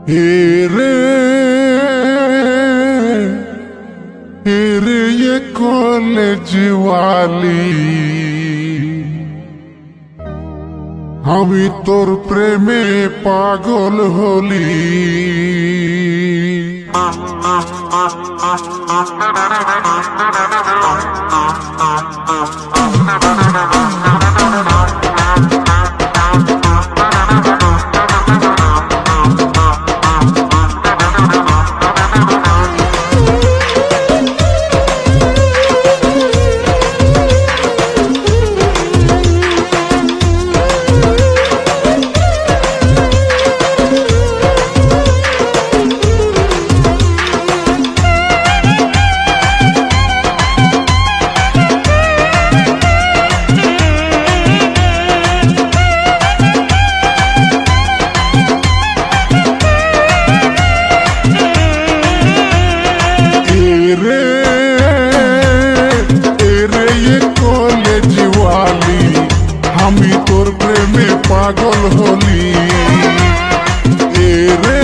হেরে হেরে কলেজ ওয়ালি আমি তোর প্রেমে পাগল হলি। আমি তোর প্রেমে পাগল হলি। এরে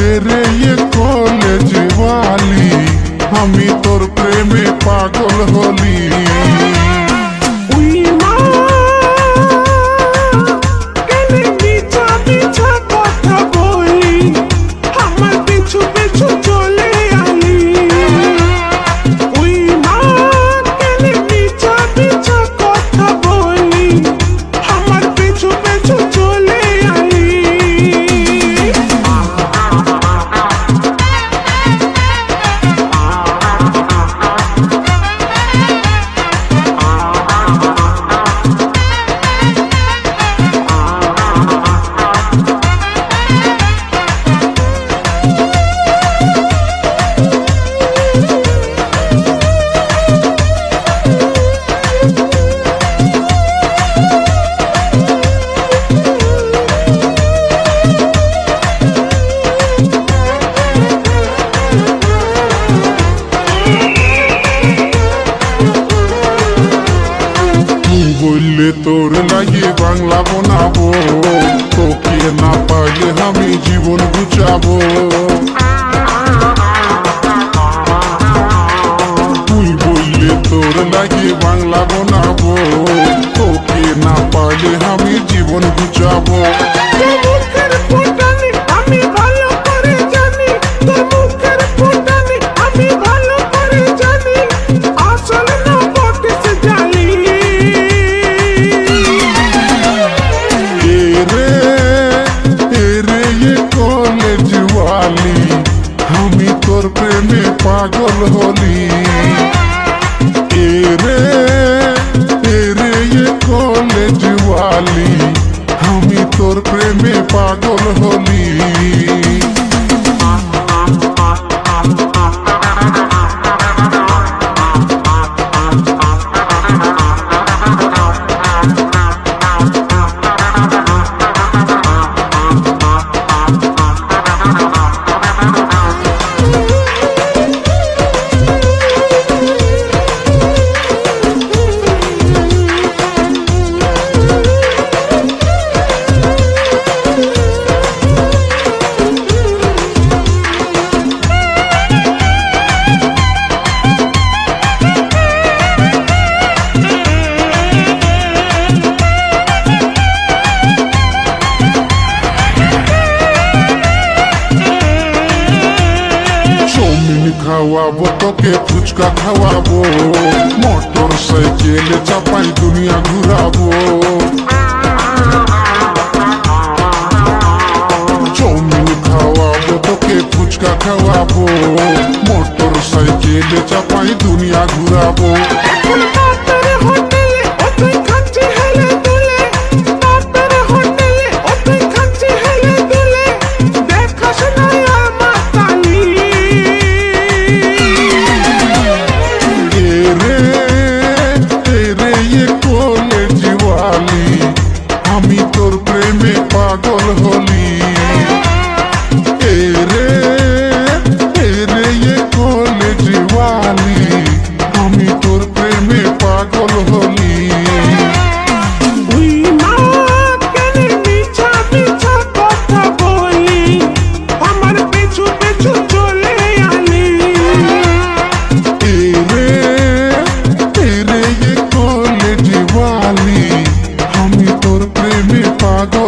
এরে কলেজ ওয়ালি আমি তোর প্রেমে পাগল হলি। বললে তোর লাগে বাংলা বানাবো, তোকে না পাইলে আমি জীবন গুছাবো। তুই বললে তোর লাগে বাংলা বানাবো, তোকে না পাইলে আমি জীবন গুছাবো। আমি তোর প্রেমে পাগল হলি। এরে এরে কলেজ ওয়ালি আমি তোর প্রেমে পাগল হলি। খাওয়াবো তোকে ফুচকা খাওয়াবো, মোটর সাইকেলে চাপাই দুনিয়া ঘুরাবো। চাউমিন খাওয়াবো তোকে ফুচকা খাওয়াবো, মোটর সাইকেলে চাপাই দুনিয়া ঘুরাবো। আমি তোর প্রেমে পাগল হলি। এরে এরে কলেজ ওয়ালি আমি তোর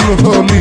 হলি